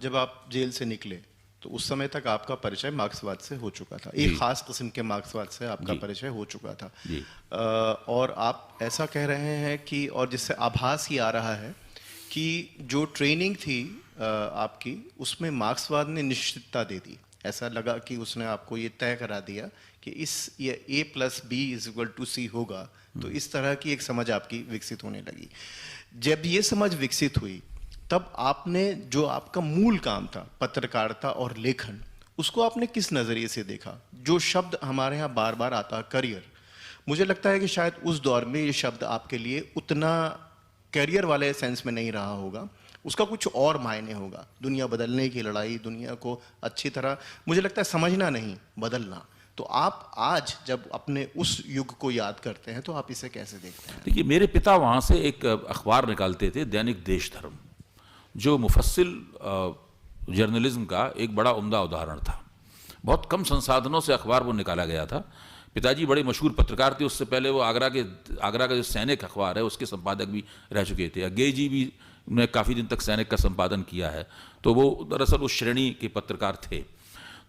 जब आप जेल से निकले तो उस समय तक आपका परिचय मार्क्सवाद से हो चुका था, एक खास किस्म के मार्क्सवाद से आपका परिचय हो चुका था। और आप ऐसा कह रहे हैं कि, और जिससे आभास ही आ रहा है कि जो ट्रेनिंग थी आपकी, उसमें मार्क्सवाद ने निश्चितता दे दी। ऐसा लगा कि उसने आपको ये तय करा दिया कि ये A+B=C होगा, तो इस तरह की एक समझ आपकी विकसित होने लगी। जब ये समझ विकसित हुई तब आपने जो आपका मूल काम था, पत्रकारिता और लेखन, उसको आपने किस नज़रिए से देखा? जो शब्द हमारे यहाँ बार बार आता है, करियर, मुझे लगता है कि शायद उस दौर में ये शब्द आपके लिए उतना करियर वाले सेंस में नहीं रहा होगा, उसका कुछ और मायने होगा। दुनिया बदलने की लड़ाई, दुनिया को अच्छी तरह, मुझे लगता है समझना नहीं, बदलना। तो आप आज जब अपने उस युग को याद करते हैं तो आप इसे कैसे देखते हैं? देखिए, मेरे पिता वहाँ से एक अखबार निकालते थे, दैनिक देश धर्म, जो मुफस्सिल जर्नलिज्म का एक बड़ा उम्दा उदाहरण था। बहुत कम संसाधनों से अखबार वो निकाला गया था। पिताजी बड़े मशहूर पत्रकार थे, उससे पहले वो आगरा का जो सैनिक अखबार है उसके संपादक भी रह चुके थे। अज्ञे जी भी ने काफ़ी दिन तक सैनिक का संपादन किया है, तो वो दरअसल उस श्रेणी के पत्रकार थे।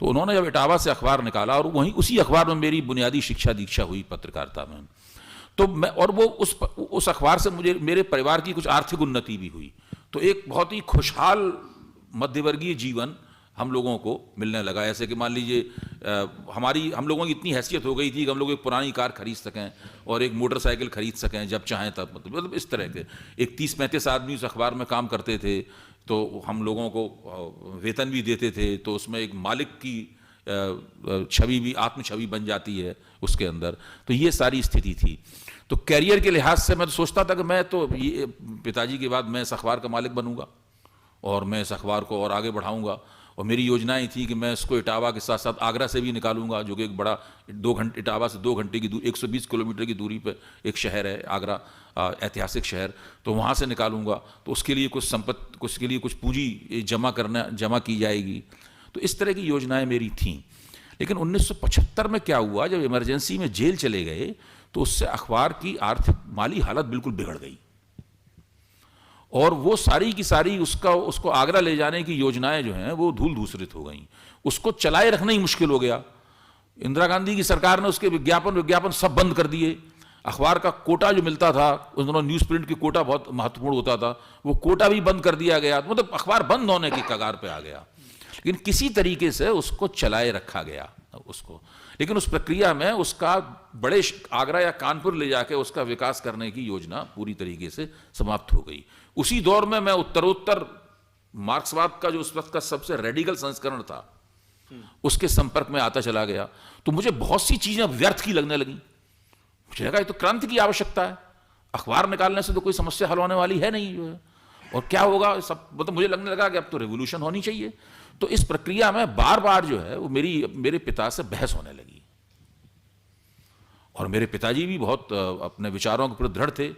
तो उन्होंने जब इटावा से अखबार निकाला, और वहीं उसी अखबार में मेरी बुनियादी शिक्षा दीक्षा हुई पत्रकारिता में, तो मैं, और वो उस अखबार से मुझे मेरे परिवार की कुछ आर्थिक उन्नति भी हुई। तो एक बहुत ही खुशहाल मध्यवर्गीय जीवन हम लोगों को मिलने लगा। ऐसे कि मान लीजिए हम लोगों की इतनी हैसियत हो गई थी कि हम लोग एक पुरानी कार खरीद सकें और एक मोटरसाइकिल खरीद सकें जब चाहें तब। मतलब इस तरह के एक 30-35 आदमी उस अखबार में काम करते थे, तो हम लोगों को वेतन भी देते थे, तो उसमें एक मालिक की छवि भी, आत्म छवि बन जाती है उसके अंदर। तो ये सारी स्थिति थी। तो कैरियर के लिहाज से मैं तो सोचता था कि मैं तो ये पिताजी के बाद मैं इस अखबार का मालिक बनूंगा और मैं इस अखबार को और आगे बढ़ाऊंगा। और मेरी योजनाएं थी कि मैं इसको इटावा के साथ साथ आगरा से भी निकालूंगा, जो कि एक बड़ा 2 घंटे, इटावा से 2 घंटे की दूरी, 120 किलोमीटर की दूरी पे एक शहर है आगरा, ऐतिहासिक शहर। तो वहाँ से निकालूंगा, तो उसके लिए कुछ पूंजी जमा की जाएगी। तो इस तरह की योजनाएं मेरी थीं। लेकिन 1975 में क्या हुआ, जब इमरजेंसी में जेल चले गए, तो उससे अखबार की आर्थिक माली हालत बिल्कुल बिगड़ गई, और वो सारी की सारी उसको आगरा ले जाने की योजनाएं जो हैं वो धूल धूसरित हो गई। उसको चलाए रखना ही मुश्किल हो गया। इंदिरा गांधी की सरकार ने उसके विज्ञापन सब बंद कर दिए। अखबार का कोटा जो मिलता था, उस दिनों न्यूज़ प्रिंट की कोटा बहुत महत्वपूर्ण होता था, वो कोटा भी बंद कर दिया गया। मतलब अखबार बंद होने की कगार पे आ गया। लेकिन किसी तरीके से उसको चलाए रखा गया उसको। लेकिन उस प्रक्रिया में उसका बड़े आगरा या कानपुर ले जाके उसका विकास करने की योजना पूरी तरीके से समाप्त हो गई। उसी दौर में मैं उत्तरोत्तर मार्क्सवाद का जो उस वक्त का सबसे रेडिकल संस्करण था उसके संपर्क में आता चला गया। तो मुझे बहुत सी चीजें व्यर्थ की लगने लगी। मुझे लगा ये तो क्रांति की आवश्यकता है, अखबार निकालने से तो कोई समस्या हल होने वाली है नहीं, जो है, और क्या होगा सब। मतलब मुझे लगने लगा कि अब तो रेवोल्यूशन होनी चाहिए। तो इस प्रक्रिया में बार बार जो है वो मेरे पिता से बहस होने लगी। और मेरे पिताजी भी बहुत अपने विचारों के प्रति दृढ़ थे,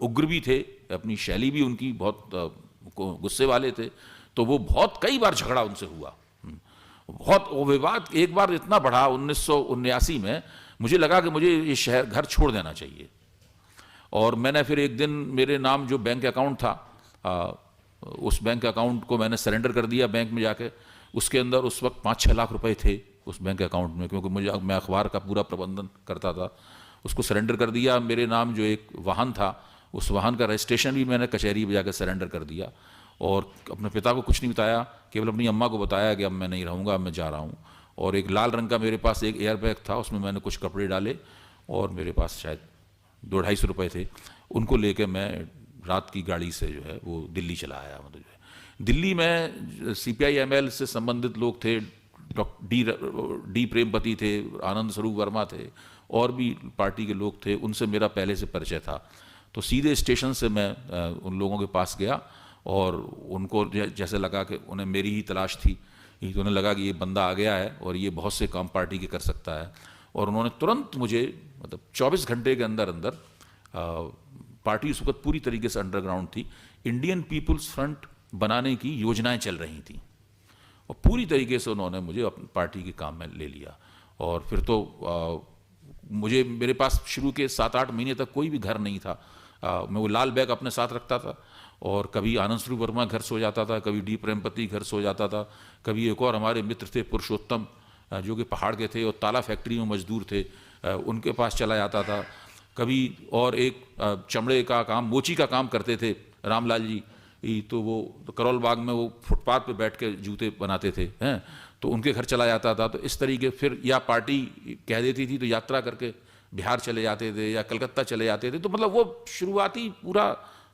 उग्र भी थे, अपनी शैली भी उनकी बहुत गुस्से वाले थे। तो वो बहुत कई बार झगड़ा उनसे हुआ, बहुत वो विवाद एक बार इतना बढ़ा 1979 में, मुझे लगा कि मुझे ये घर छोड़ देना चाहिए। और मैंने फिर एक दिन मेरे नाम जो बैंक अकाउंट था, उस बैंक अकाउंट को मैंने सरेंडर कर दिया बैंक में जाके। उसके अंदर उस वक्त 5-6 लाख रुपए थे उस बैंक अकाउंट में, क्योंकि मैं अखबार का पूरा प्रबंधन करता था। उसको सरेंडर कर दिया। मेरे नाम जो एक वाहन था, उस वाहन का रजिस्ट्रेशन भी मैंने कचहरी में जाकर सरेंडर कर दिया। और अपने पिता को कुछ नहीं बताया, केवल अपनी अम्मा को बताया कि अब मैं नहीं रहूँगा, अब मैं जा रहा हूँ। और एक लाल रंग का मेरे पास एक एयर बैग था, उसमें मैंने कुछ कपड़े डाले, और मेरे पास शायद 200-250 रुपये थे। उनको लेके मैं रात की गाड़ी से जो है वो दिल्ली चला आया। मतलब जो है दिल्ली में CPI-ML से संबंधित लोग थे, डी प्रेमपति थे, आनंद स्वरूप वर्मा थे, और भी पार्टी के लोग थे, उनसे मेरा पहले से परिचय था। तो सीधे स्टेशन से मैं उन लोगों के पास गया, और उनको जैसे लगा कि उन्हें मेरी ही तलाश थी, तो उन्हें लगा कि ये बंदा आ गया है और ये बहुत से काम पार्टी के कर सकता है। और उन्होंने तुरंत मुझे, मतलब 24 घंटे के अंदर अंदर, पार्टी उस वक्त पूरी तरीके से अंडरग्राउंड थी, इंडियन पीपुल्स फ्रंट बनाने की योजनाएं चल रही थी, और पूरी तरीके से उन्होंने मुझे अपनी पार्टी के काम में ले लिया। और फिर तो मेरे पास शुरू के 7-8 महीने तक कोई भी घर नहीं था। मैं वो लाल बैग अपने साथ रखता था, और कभी आनंद स्वरूप वर्मा घर सो जाता था, कभी डी प्रेमपति घर सो जाता था, कभी एक और हमारे मित्र थे पुरुषोत्तम जो कि पहाड़ के थे और ताला फैक्ट्री में मजदूर थे, उनके पास चला जाता था। कभी और एक चमड़े का काम, मोची का काम करते थे रामलाल जी, तो वो करोल बाग में वो फुटपाथ पे बैठ के जूते बनाते थे हैं, तो उनके घर चला जाता था। तो इस तरीके फिर या पार्टी कह देती थी तो यात्रा करके बिहार चले जाते थे या कलकत्ता चले जाते थे। तो मतलब वो शुरुआती पूरा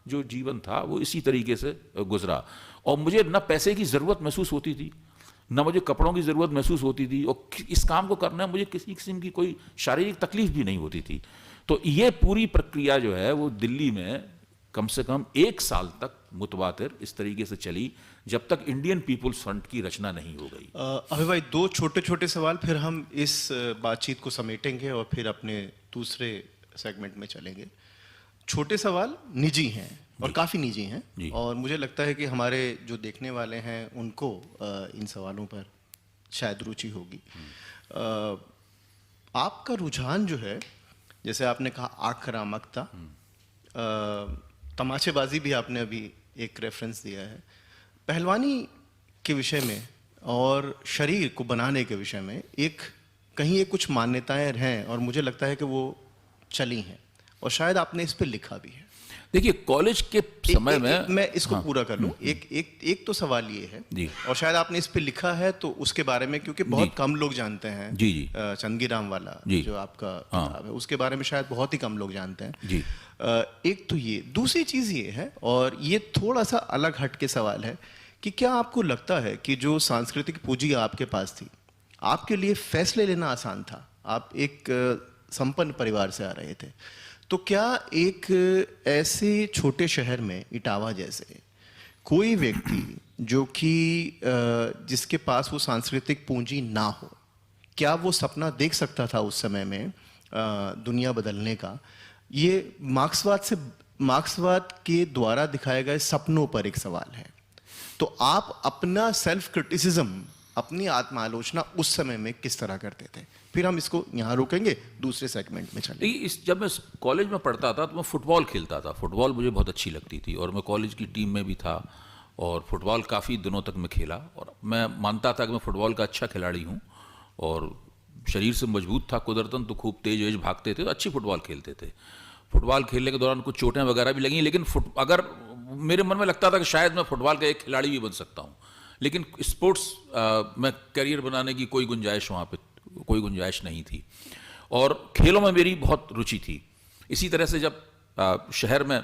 जो जीवन था वो इसी तरीके से गुजरा। और मुझे न पैसे की ज़रूरत महसूस होती थी, न मुझे कपड़ों की ज़रूरत महसूस होती थी, और इस काम को करने में मुझे किसी किस्म की कोई शारीरिक तकलीफ भी नहीं होती थी। तो ये पूरी प्रक्रिया जो है वो दिल्ली में कम से कम 1 साल तक मुतवातिर इस तरीके से चली, जब तक इंडियन पीपुल्स फ्रंट की रचना नहीं हो गई। अभय भाई, 2 छोटे छोटे सवाल, फिर हम इस बातचीत को समेटेंगे और फिर अपने दूसरे सेगमेंट में चलेंगे। छोटे सवाल निजी हैं और काफ़ी निजी हैं, और मुझे लगता है कि हमारे जो देखने वाले हैं उनको इन सवालों पर शायद रुचि होगी। आपका रुझान जो है, जैसे आपने कहा आक्रामकता, तमाशेबाजी भी आपने अभी एक रेफरेंस दिया है, पहलवानी के विषय में और शरीर को बनाने के विषय में कहीं एक कुछ मान्यताएं हैं, और मुझे लगता है कि वो चली हैं, और शायद आपने इस पे लिखा भी है। देखिए, कॉलेज के समय में मैं इसको पूरा कर लूं। एक तो सवाल ये है जी, और शायद आपने इस पे लिखा है, तो उसके बारे में, क्योंकि बहुत कम लोग जानते हैं जी जी चंदगीराम वाला जो आपका किताब है, उसके बारे में शायद बहुत ही कम लोग जानते हैं जी। एक तो ये, दूसरी चीज़ ये है, और ये थोड़ा सा अलग हट के सवाल है, कि क्या आपको लगता है कि जो सांस्कृतिक पूंजी आपके पास थी, आपके लिए फैसले लेना आसान था? आप एक संपन्न परिवार से आ रहे थे, तो क्या एक ऐसे छोटे शहर में इटावा जैसे कोई व्यक्ति जो कि जिसके पास वो सांस्कृतिक पूंजी ना हो, क्या वो सपना देख सकता था उस समय में दुनिया बदलने का? ये मार्क्सवाद के द्वारा दिखाए गए सपनों पर एक सवाल है। तो आप अपना सेल्फ क्रिटिसिज्म, अपनी आत्मालोचना उस समय में किस तरह करते थे? फिर हम इसको यहाँ रोकेंगे, दूसरे सेगमेंट में चलेंगे। जब मैं कॉलेज में पढ़ता था तो मैं फुटबॉल खेलता था। फुटबॉल मुझे बहुत अच्छी लगती थी और मैं कॉलेज की टीम में भी था, और फुटबॉल काफ़ी दिनों तक मैं खेला, और मैं मानता था कि मैं फुटबॉल का अच्छा खिलाड़ी हूँ, और शरीर से मजबूत था कुदरतन, तो खूब तेज वेज भागते थे, तो अच्छी फुटबॉल खेलते थे। फुटबॉल खेलने के दौरान कुछ चोटें वगैरह भी लगी, लेकिन अगर मेरे मन में लगता था कि शायद मैं फुटबॉल का एक खिलाड़ी भी बन सकता हूँ, लेकिन स्पोर्ट्स में करियर बनाने की कोई गुंजाइश वहाँ पे कोई गुंजाइश नहीं थी। और खेलों में मेरी बहुत रुचि थी। इसी तरह से जब शहर में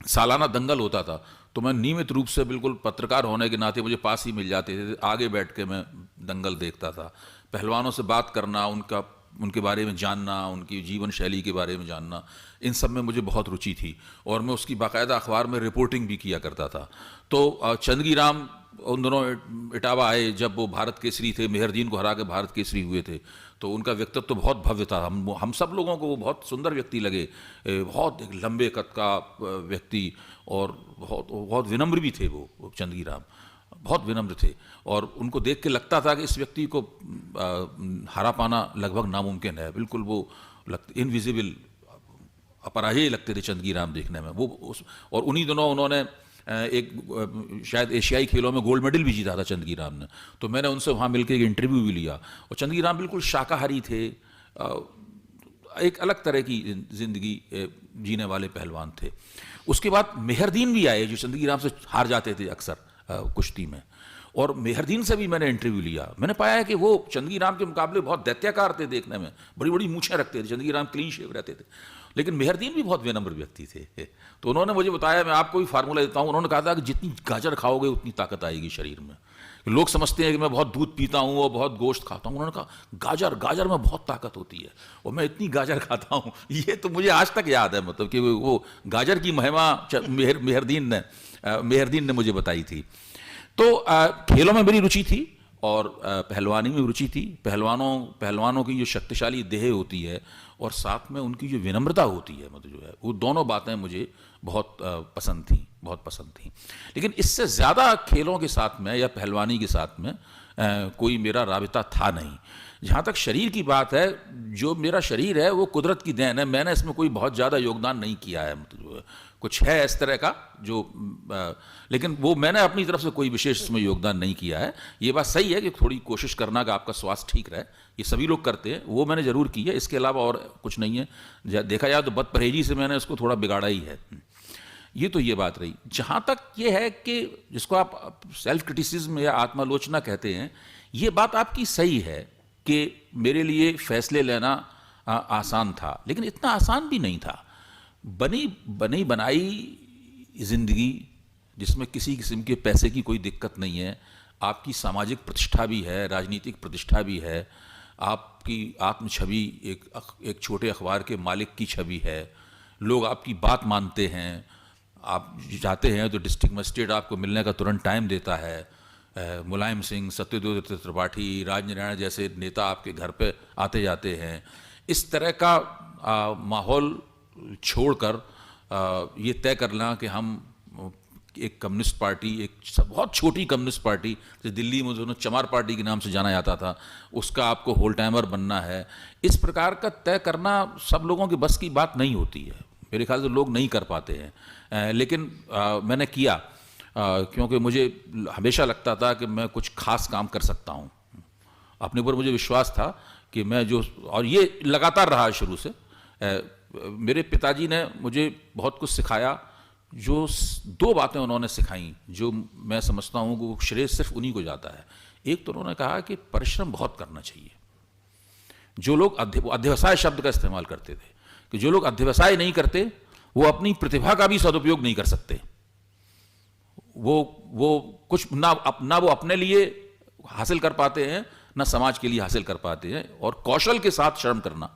सालाना दंगल होता था, तो मैं नियमित रूप से, बिल्कुल पत्रकार होने के नाते मुझे पास ही मिल जाते थे, आगे बैठ के मैं दंगल देखता था। पहलवानों से बात करना, उनके बारे में जानना, उनकी जीवन शैली के बारे में जानना, इन सब में मुझे बहुत रुचि थी, और मैं उसकी बाकायदा अखबार में रिपोर्टिंग भी किया करता था। तो चंदगीराम उन दोनों इटावा आए जब वो भारत केसरी थे, मेहरदीन को हरा के भारत केसरी हुए थे, तो उनका व्यक्तित्व तो बहुत भव्य था। हम सब लोगों को वो बहुत सुंदर व्यक्ति लगे, बहुत एक लंबे कद का व्यक्ति, और बहुत विनम्र भी थे वो चंदगीराम, बहुत विनम्र थे, और उनको देख के लगता था कि इस व्यक्ति को हरा पाना लगभग नामुमकिन है। बिल्कुल वो इनविजिबल, अपराजेय लगते थे चंदगीराम देखने में वो। और उन्हीं दिनों उन्होंने एक शायद एशियाई खेलों में गोल्ड मेडल भी जीता था चंदगीराम ने, तो मैंने उनसे वहाँ मिलकर एक इंटरव्यू भी लिया। और चंदगीराम बिल्कुल शाकाहारी थे, एक अलग तरह की जिंदगी जीने वाले पहलवान थे। उसके बाद मेहरदीन भी आए, जो चंदगीराम से हार जाते थे अक्सर कुश्ती में, और मेहरदीन से भी मैंने इंटरव्यू लिया। मैंने पाया है कि वो चंदगीराम के मुकाबले बहुत दैत्याकार थे देखने में, बड़ी बड़ी मूछें रखते थे। चंदगीराम क्लीन शेव रहते थे, लेकिन मेहरदीन भी बहुत विनम्र व्यक्ति थे। तो उन्होंने मुझे बताया, मैं आपको भी फार्मूला देता हूँ, उन्होंने कहा था कि जितनी गाजर खाओगे उतनी ताकत आएगी शरीर में। लोग समझते हैं कि मैं बहुत दूध पीता हूँ और बहुत गोश्त खाता हूँ, उन्होंने कहा गाजर में बहुत ताकत होती है, और मैं इतनी गाजर खाता हूँ। ये तो मुझे आज तक याद है, मतलब कि वो गाजर की महिमा मेहरदीन ने मुझे बताई थी। तो खेलों में मेरी रुचि थी, और पहलवानी में रुचि थी। पहलवानों की जो शक्तिशाली देह होती है, और साथ में उनकी जो विनम्रता होती है, मतलब जो है, वो दोनों बातें मुझे बहुत पसंद थी। लेकिन इससे ज़्यादा खेलों के साथ में या पहलवानी के साथ में कोई मेरा राबिता था नहीं। जहाँ तक शरीर की बात है, जो मेरा शरीर है वो कुदरत की देन है, मैंने इसमें कोई बहुत ज़्यादा योगदान नहीं किया है। मतलब कुछ है इस तरह का जो लेकिन वो मैंने अपनी तरफ से कोई विशेष इसमें योगदान नहीं किया है। ये बात सही है कि थोड़ी कोशिश करना कि आपका स्वास्थ्य ठीक रहे, ये सभी लोग करते हैं, वो मैंने ज़रूर की है, इसके अलावा और कुछ नहीं है। देखा जाए तो बदपरहेजी से मैंने उसको थोड़ा बिगाड़ा ही है। ये तो ये बात रही। जहाँ तक ये है कि जिसको आप सेल्फ क्रिटिसिज्म या आत्मालोचना कहते हैं, ये बात आपकी सही है कि मेरे लिए फैसले लेना आसान था, लेकिन इतना आसान भी नहीं था। बनी बनाई ज़िंदगी जिसमें किसी किस्म के पैसे की कोई दिक्कत नहीं है, आपकी सामाजिक प्रतिष्ठा भी है, राजनीतिक प्रतिष्ठा भी है, आपकी आत्म छवि एक छोटे अखबार के मालिक की छवि है, लोग आपकी बात मानते हैं, आप जाते हैं तो डिस्ट्रिक्ट मजिस्ट्रेट आपको मिलने का तुरंत टाइम देता है, मुलायम सिंह, सत्यदेव त्रिपाठी, राजनारायण जैसे नेता आपके घर पे आते जाते हैं। इस तरह का माहौल छोड़कर ये तय करना कि हम एक कम्युनिस्ट पार्टी, एक बहुत छोटी कम्युनिस्ट पार्टी जो दिल्ली में दोनों चमार पार्टी के नाम से जाना जाता था, उसका आपको होल टाइमर बनना है, इस प्रकार का तय करना सब लोगों की बस की बात नहीं होती है। मेरे ख्याल से लोग नहीं कर पाते हैं, लेकिन मैंने किया क्योंकि मुझे हमेशा लगता था कि मैं कुछ खास काम कर सकता हूँ। अपने ऊपर मुझे विश्वास था कि मैं और ये लगातार रहा शुरू से। मेरे पिताजी ने मुझे बहुत कुछ सिखाया, जो 2 बातें उन्होंने सिखाई जो मैं समझता हूँ कि श्रेय सिर्फ उन्हीं को जाता है। एक तो उन्होंने कहा कि परिश्रम बहुत करना चाहिए। जो लोग अध्यवसाय शब्द का इस्तेमाल करते थे कि जो लोग अध्यवसाय नहीं करते वो अपनी प्रतिभा का भी सदुपयोग नहीं कर सकते। वो कुछ ना वो अपने लिए हासिल कर पाते हैं, ना समाज के लिए हासिल कर पाते हैं। और कौशल के साथ श्रम करना,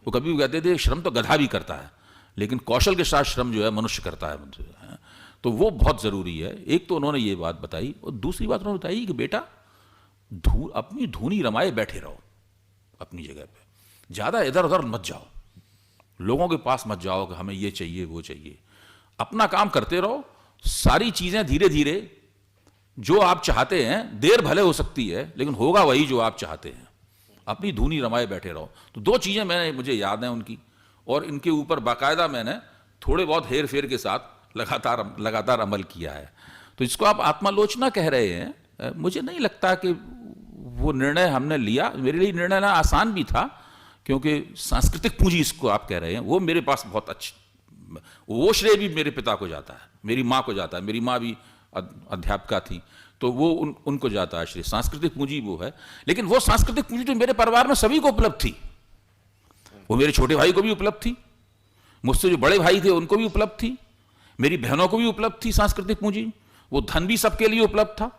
वो कभी भी कहते थे श्रम तो गधा भी करता है, लेकिन कौशल के साथ श्रम जो है मनुष्य करता है। तो वो बहुत ज़रूरी है। एक तो उन्होंने ये बात बताई, और दूसरी बात उन्होंने बताई कि बेटा अपनी धूनी रमाए बैठे रहो अपनी जगह पे, ज़्यादा इधर उधर मत जाओ, लोगों के पास मत जाओ कि हमें ये चाहिए वो चाहिए। अपना काम करते रहो, सारी चीज़ें धीरे धीरे जो आप चाहते हैं, देर भले हो सकती है लेकिन होगा वही जो आप चाहते हैं। अपनी धूनी रमाए बैठे रहो। तो 2 चीज़ें मुझे याद हैं उनकी, और इनके ऊपर बाकायदा मैंने थोड़े बहुत हेर फेर के साथ लगातार अमल किया है। तो इसको आप आत्मालोचना कह रहे हैं, मुझे नहीं लगता कि वो निर्णय हमने लिया। मेरे लिए निर्णय लेना आसान भी था, क्योंकि सांस्कृतिक पूंजी इसको आप कह रहे हैं, वो मेरे पास बहुत अच्छी, वो श्रेय भी मेरे पिता को जाता है, मेरी माँ को जाता है। मेरी माँ भी अध्यापिका थी, तो वो उनको जाता है श्रेय। सांस्कृतिक पूंजी वो है, लेकिन वो सांस्कृतिक पूंजी तो मेरे परिवार में सभी को उपलब्ध थी। वो मेरे छोटे भाई को भी उपलब्ध थी, मुझसे जो बड़े भाई थे उनको भी उपलब्ध थी, मेरी बहनों को भी उपलब्ध थी सांस्कृतिक पूंजी। वो धन भी सबके लिए उपलब्ध था।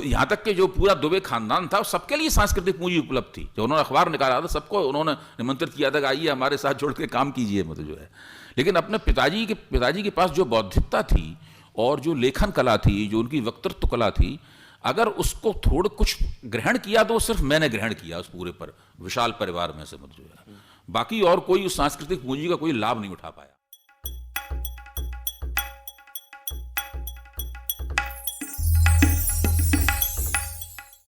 यहां तक कि जो पूरा दुबे खानदान था सबके लिए सांस्कृतिक पूंजी उपलब्ध थी। जो उन्होंने अखबार निकाला था सबको उन्होंने निमंत्रित किया था कि आइए हमारे साथ जुड़ के काम कीजिए, मतलब जो है। लेकिन अपने पिताजी के पास जो बौद्धिकता थी और जो लेखन कला थी, जो उनकी वक्तृत्व कला थी, अगर उसको थोड़ा कुछ ग्रहण किया तो सिर्फ मैंने ग्रहण किया उस पूरे विशाल परिवार में से, मतलब जो है। बाकी और कोई उस सांस्कृतिक पूंजी का कोई लाभ नहीं उठा पाया।